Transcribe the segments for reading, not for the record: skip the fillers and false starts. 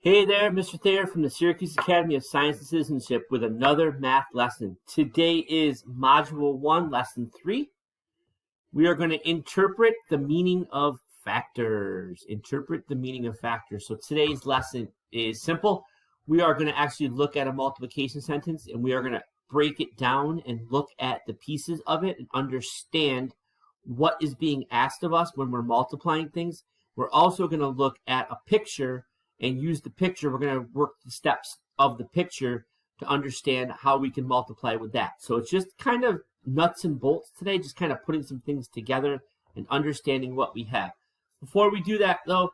Hey there, Mr. Thayer from the Syracuse Academy of Science and Citizenship with another math lesson. Today is Module 1, Lesson 3. We are going to interpret the meaning of factors. Interpret the meaning of factors. So today's lesson is simple. We are going to actually look at a multiplication sentence and we are going to break it down and look at the pieces of it and understand what is being asked of us when we're multiplying things. We're also going to look at a picture and use the picture. We're going to work the steps of the picture to understand how we can multiply with that. So it's just kind of nuts and bolts today, just kind of putting some things together and understanding what we have. Before we do that, though,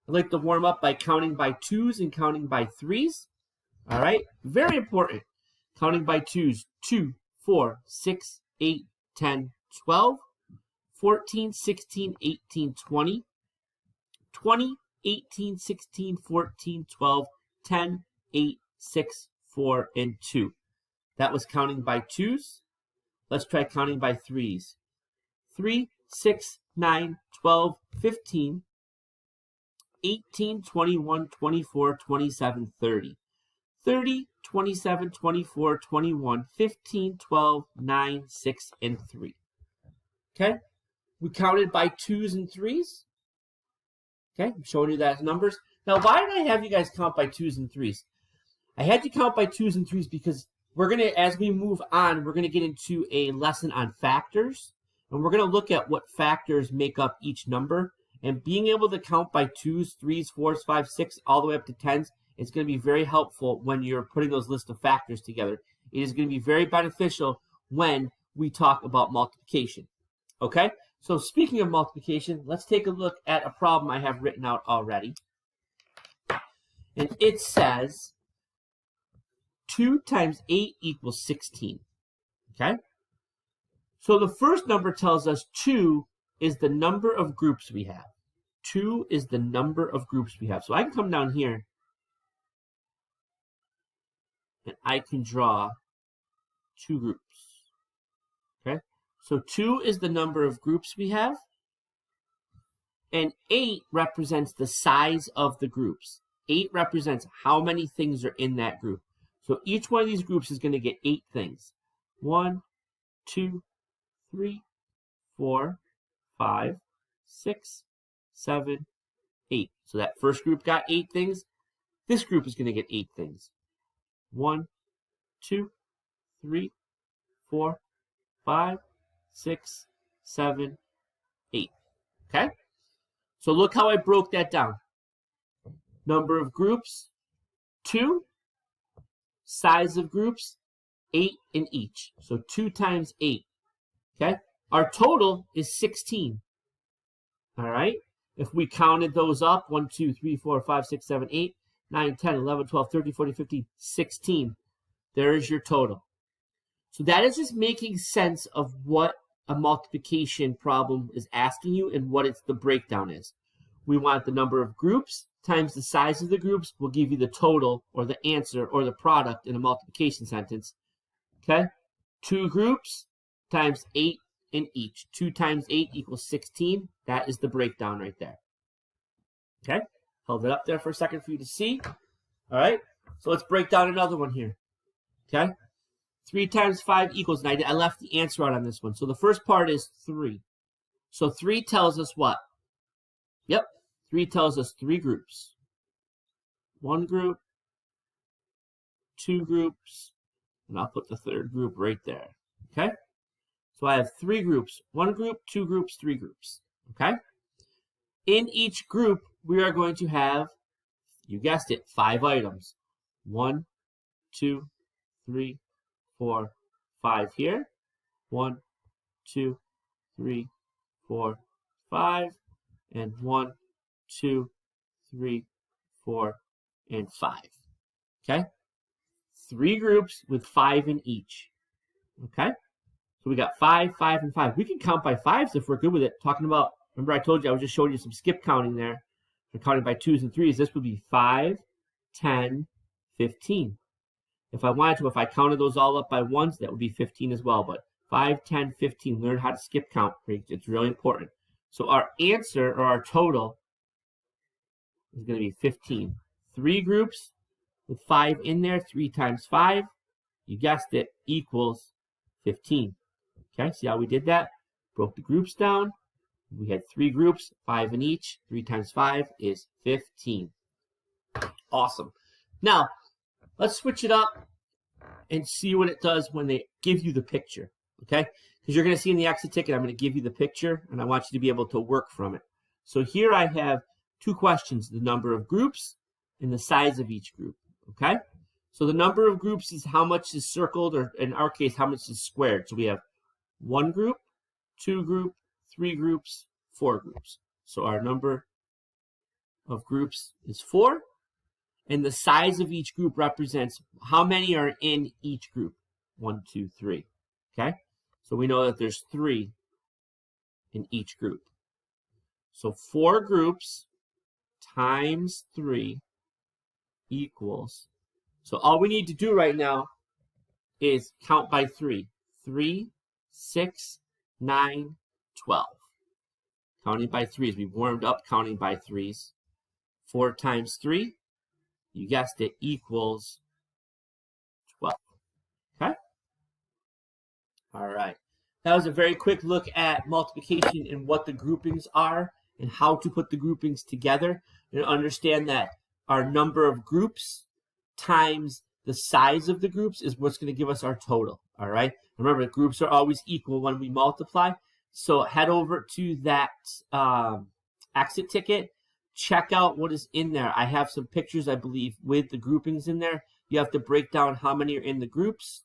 I'd like to warm up by counting by twos and counting by threes. All right, very important. Counting by twos: 2, 4, 6, 8, 10, 12, 14, 16, 18, 20, 20, 18, 16, 14, 12, 10, 8, 6, 4, and 2. That was counting by twos. Let's try counting by threes. 3, 6, 9, 12, 15, 18, 21, 24, 27, 30. 30, 27, 24, 21, 15, 12, 9, 6, and 3. Okay? We counted by twos and threes. Okay, I'm showing you that as numbers. Now, why did I have you guys count by twos and threes? I had you count by twos and threes because we're going to, as we move on, we're going to get into a lesson on factors. And we're going to look at what factors make up each number. And being able to count by twos, threes, fours, five, six, all the way up to tens, it's going to be very helpful when you're putting those lists of factors together. It is going to be very beneficial when we talk about multiplication. Okay? So speaking of multiplication, let's take a look at a problem I have written out already. And it says 2 times 8 equals 16. Okay? So the first number tells us 2 is the number of groups we have. 2 is the number of groups we have. So I can come down here and I can draw 2 groups. Okay? So 2 is the number of groups we have, and 8 represents the size of the groups. 8 represents how many things are in that group. So each one of these groups is going to get 8 things. 1, 2, 3, 4, 5, 6, 7, 8. So that first group got 8 things. This group is going to get 8 things. 1, 2, 3, 4, 5, 6, 7, 8. Okay? So look how I broke that down. Number of groups, 2. Size of groups, 8 in each. So 2 times 8. Okay? Our total is 16. All right? If we counted those up, 1, 2, 3, 4, 5, 6, 7, 8, 9, 10, 11, 12, 13, 14, 15, 16. There is your total. So that is just making sense of what a multiplication problem is asking you and what the breakdown is. We want the number of groups times the size of the groups will give you the total or the answer or the product in a multiplication sentence. Okay? 2 groups times 8 in each. 2 times 8 equals 16. That is the breakdown right there. Okay? Hold it up there for a second for you to see. All right? So let's break down another one here. Okay? 3 times 5 equals 9. I left the answer out on this one. So the first part is 3. So 3 tells us what? Yep. 3 tells us 3 groups. 1 group, 2 groups, and I'll put the third group right there. Okay? So I have 3 groups. 1 group, 2 groups, 3 groups. Okay? In each group, we are going to have, you guessed it, 5 items. 1, 2, 3, 4, 5 here. 1, 2, 3, 4, 5, and 1, 2, 3, 4, and 5. Okay? 3 groups with 5 in each. Okay? So we got 5, 5, and 5. We can count by 5s if we're good with it. Talking about, remember I told you I was just showing you some skip counting there. For counting by 2s and 3s, this would be 5, 10, 15. If I wanted to, if I counted those all up by 1s, that would be 15 as well. But 5, 10, 15, learn how to skip count. It's really important. So our answer, or our total, is going to be 15. 3 groups with 5 in there. 3 times 5, you guessed it, equals 15. Okay, see how we did that? Broke the groups down. We had 3 groups, 5 in each. 3 times 5 is 15. Awesome. Now, let's switch it up and see what it does when they give you the picture, okay? Because you're going to see in the exit ticket, I'm going to give you the picture, and I want you to be able to work from it. So here I have 2 questions, the number of groups and the size of each group, okay? So the number of groups is how much is circled, or in our case, how much is squared. So we have 1 group, 2 group, 3 groups, 4 groups. So our number of groups is 4. And the size of each group represents how many are in each group. 1, 2, 3. Okay? So we know that there's 3 in each group. So 4 groups times 3 equals. So all we need to do right now is count by 3. 3, 6, 9, 12. Counting by 3s. We warmed up counting by 3s. 4 times 3. You guessed it, equals 12. Okay? All right. That was a very quick look at multiplication and what the groupings are and how to put the groupings together. And understand that our number of groups times the size of the groups is what's going to give us our total. All right? Remember, groups are always equal when we multiply. So head over to that exit ticket. Check out what is in there. I have some pictures, I believe, with the groupings in there. You have to break down how many are in the groups.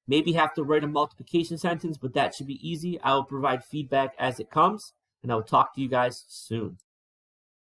Maybe have to write a multiplication sentence, but that should be easy. I will provide feedback as it comes, and I will talk to you guys soon.